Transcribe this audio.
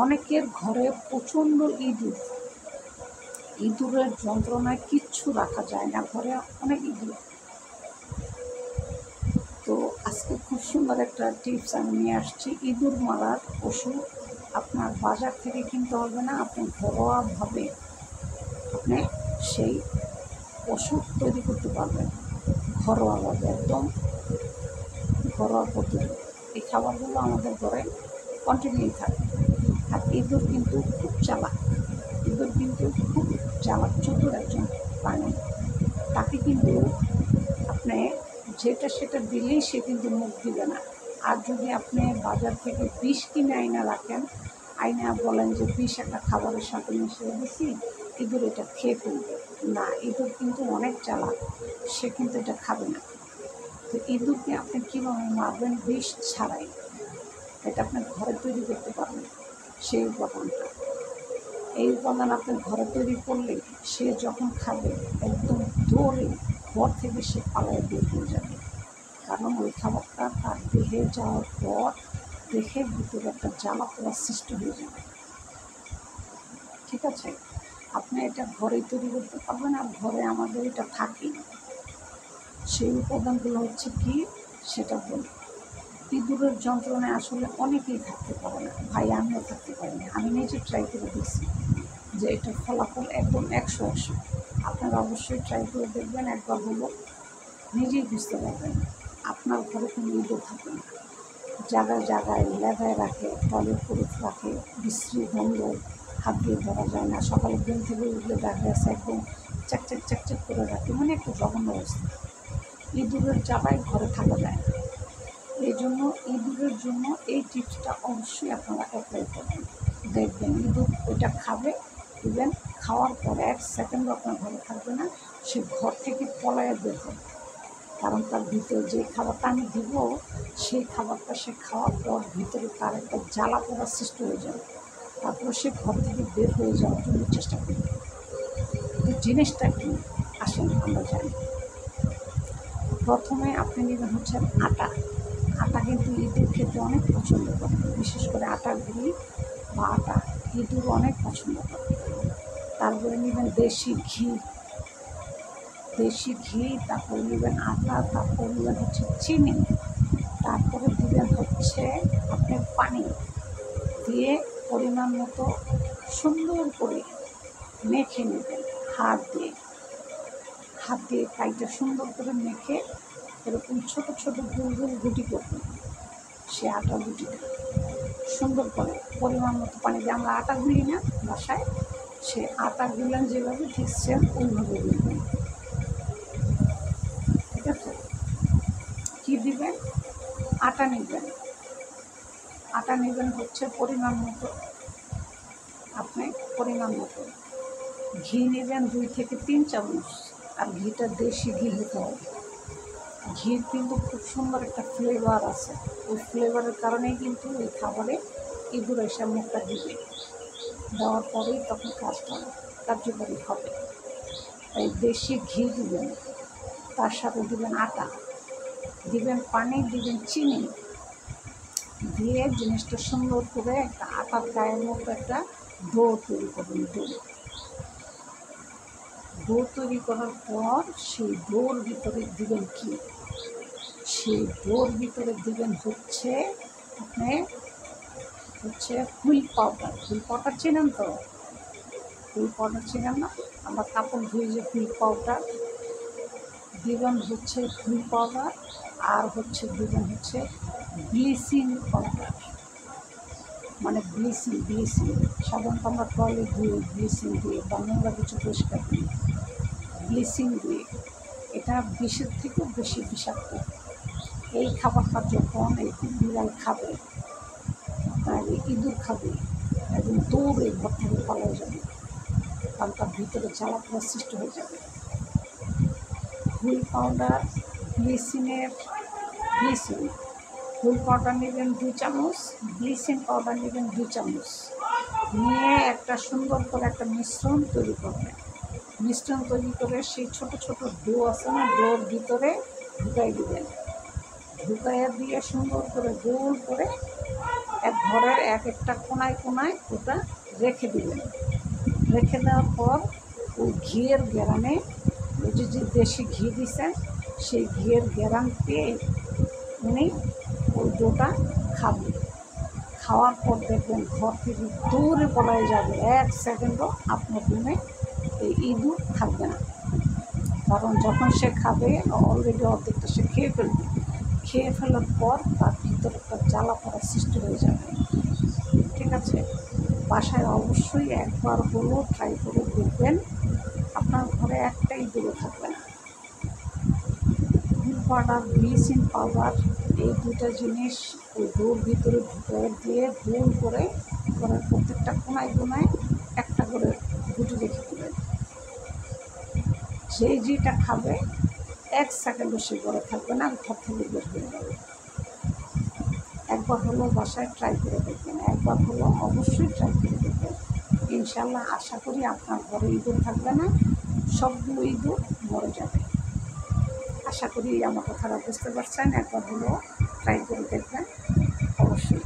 অনেকের ঘরে প্রচণ্ড ইঁদুরের যন্ত্রণায় কিচ্ছু রাখা যায় না, ঘরে অনেক ইঁদুর। তো আজকে খুব সুন্দর একটা টিপস আমি নিয়ে আসছি। ইঁদুর মারার ওষুধ আপনার বাজার থেকে কিনতে হবে না, আপনি ঘরোয়াভাবে আপনি সেই ওষুধ তৈরি করতে পারবেন ঘরোয়াভাবে, একদম ঘরোয়া পদ্ধতি। এই খাবারগুলো আমাদের ঘরে কন্টিনিউ থাকে। আর ইঁদুর কিন্তু খুব চালাক, চতুর একজন প্রাণী। তাকে কিন্তু আপনি যেটা সেটা দিলেই সে কিন্তু মুখ দিবে না। আর যদি আপনি বাজার থেকে বিষ কিনে আইনা রাখেন, আইনা বলেন যে বিষ একটা খাবারের সাথে মিশিয়ে দিছি, ইঁদুর এটা খেয়ে ফেলবে না। ইঁদুর কিন্তু অনেক চালাক, সে কিন্তু এটা খাবে না। তো ইঁদুরকে আপনি কীভাবে মারবেন বিষ ছাড়াই, এটা আপনি ঘরে তৈরি করতে পারবেন। সেই উপাদানটা, এই উপাদান আপনি ঘরে তৈরি করলে সে যখন খাবে একদম দৌড়ে ঘর থেকে সে পালায় বের হয়ে যাবে। কারণ ওই খাবারটা তার দেহে যাওয়ার পর দেহের ভিতরে একটা জ্বালা পোড়া সৃষ্টি হয়ে যাবে। ঠিক আছে, আপনি এটা ঘরেই তৈরি করতে পারবেন। আর ঘরে আমাদের এটা থাকেই। সেই উপাদানগুলো হচ্ছে কি সেটা বলি। ইঁদুরের যন্ত্রণায় আসলে অনেকেই থাকতে পারে না, ভাই আমিও থাকতে পারি না। আমি নিজে ট্রাই করে দেখছি যে এটার ফলাফল একদম 100। আপনারা অবশ্যই ট্রাই করে দেখবেন, একবার হলো নিজেই বুঝতে পারবেন আপনার ঘরে কোনো ইঁদুর থাকে না। জায়গায় জায়গায় লেগায় রাখে, টয়লেট করে রাখে, বিশ্রী গন্ধ, হাত দিয়ে ধরা যায় না। সকালে ঘুম থেকে উঠলে দেখা গেছে একদম চাকচাক করে রাখে, মানে একটু জঘন্য অবস্থা। ইঁদুরের জ্বালায় ঘরে থাকা যায় না। এই জন্য ইঁদুরের জন্য এই টিপসটা অবশ্যই আপনারা অ্যাপ্লাই করবেন। দেখবেন ইঁদুর ওইটা খাবে, ইভেন খাওয়ার পরে 1 সেকেন্ডও আপনার ঘরে থাকবে না, সে ঘর থেকে পলায়ে বের হবে। কারণ তার ভিতরে যে খাবারটা আমি দিব, সেই খাবারটা সে খাওয়ার পর ভিতরে তার একটা জ্বালা পোড়া সৃষ্টি হয়ে যাবে। তারপর সে ঘর থেকে বের হয়ে যাওয়ার জন্য চেষ্টা করবে। তো জিনিসটা কি আসলে আমরা জানি। প্রথমে আপনি নেবেন হচ্ছে আটা। আটা কিন্তু ইঁদুর খেতে অনেক পছন্দ করে, বিশেষ করে আটা গুঁড়ি বা আটা ইঁদুর অনেক পছন্দ করে। তারপরে নেবেন দেশি ঘি, তারপরে নেবেন আটা, তারপরে নেবেন হচ্ছে চিনি, তারপরে দিবেন হচ্ছে আপনার পানি দিয়ে পরিমাণ মতো সুন্দর করে মেখে নেবেন। হাত দিয়ে কাইটা সুন্দর করে মেখে এরকম ছোট ছোট গোল গোল গুটি করবেন। সে আটা গুটিটা সুন্দর করে পরিমাণ মতো পানি দিয়ে, আমরা আটা গুলি না বাসায়, সে আটা গুলেন যেভাবে ঠিক সেম ওইভাবে গুলবেন। ঠিক আছে, কী দিবেন? আটা নেবেন হচ্ছে পরিমাণ মতো, আপনি পরিমাণ মতো ঘি নেবেন 2 থেকে 3 চামচ। আর ঘিটা দেশি ঘি হতে হবে। ঘির কিন্তু খুব সুন্দর একটা ফ্লেভার আছে, ওই ফ্লেভারের কারণেই কিন্তু এই খাবারে ইঁদুর এসে মুখটা দিবে, দেওয়ার পরেই তখন কাজটা কার্যকরী হবে। তাই দেশি ঘি দিবেন, তার সাথে দিবেন আটা, দিবেন পানি, দিবেন চিনি, দিয়ে জিনিসটা সুন্দর করে একটা আটার গায়ের মতো একটা ডো তৈরি করবেন। ডো তৈরি করার পর সেই ডোর ভিতরে দিবেন কি, সেই ডোর ভিতরে দিবেন হচ্ছে আপনি হুইল পাউডার চেনেন তো? হুইল পাউডার চেনেন না? আমরা কাপড় ধুয়ে যে হুইল পাউডার দিবেন হচ্ছে হুইল পাউডার, আর হচ্ছে দিবেন হচ্ছে ব্লিচিং পাউডার, মানে ব্লিচিং সাধারণত আমরা টয়লেট ধুয়ে ব্লিচিং দিয়ে বা নোংরা কিছু পরিষ্কার করি ব্লিচিং দিয়ে, এটা বিষের থেকেও বেশি বিষাক্ত। এই খাবারটা যখন এই বিড়াল খাবে, ইঁদুর খাবে, একদম দৌড়ে ঘর থেকে পালিয়ে যাবে, কারণ তার ভিতরে জ্বালা পোড়ার সৃষ্টি হয়ে যাবে। Wheel powder, bleaching wheel powder নেবেন 2 চামচ, ব্লিচিং পাউডার নেবেন 2 চামচ, নিয়ে একটা সুন্দর করে একটা মিশ্রণ তৈরি করবেন। মিশ্রণ তৈরি করে সেই ছোট ছোট ডো আছে না, ডোর ভিতরে ঢুকাই দিবেন। ঢুকাইয়া দিয়ে সুন্দর করে গোল করে এক ঘরের এক একটা কোনায় কোনায় ওটা রেখে দিলেন। রেখে দেওয়ার পর ওই ঘিয়ের গ্রানে, ওই যে দেশি ঘি দিছেন, সেই ঘিয়ের গ্রান পেয়ে উনি ওই ডোটা খাবেন। খাওয়ার পর দেখবেন ঘর থেকে দৌড়ে পলাই যাবে, 1 সেকেন্ডও আপনার রুমে এই ইঁদুর থাকবে না। কারণ যখন সে খাবে অলরেডি অর্ধেকটা সে খেয়ে ফেলবে। খেয়ে ফেলার পর তার ভিতরে একটা জ্বালা পড়া সৃষ্টি হয়ে যাবে। ঠিক আছে, বাসায় অবশ্যই একবার হলেও ট্রাই করে দেখবেন, আপনার ঘরে একটা ইঁদুরও থাকবে না। গুড পাউডার, ব্লিচিং পাউডার, এই দুটা জিনিস ওই ডোর ভিতরে ঢুকে দিয়ে গোল করে ঘরের প্রত্যেকটা কোনায় কোনায় একটা করে গুটি রেখে দেবেন। যেটা খাবে 1 সেকেন্ডও সে ঘরে থাকবে না, ঘর থেকে বের হয়ে যাবে। একবার হলো বাসায় ট্রাই করে দেখবেন, একবার হলো অবশ্যই ট্রাই করে দেখবেন। ইনশাল্লাহ আশা করি আপনার ঘরে ইঁদুর থাকবে না, সবগুলো ইঁদুর মরে যাবে। আশা করি আমার কথাটা বুঝতে পারছেন। একবার হলো ট্রাই করে দেখবেন অবশ্যই।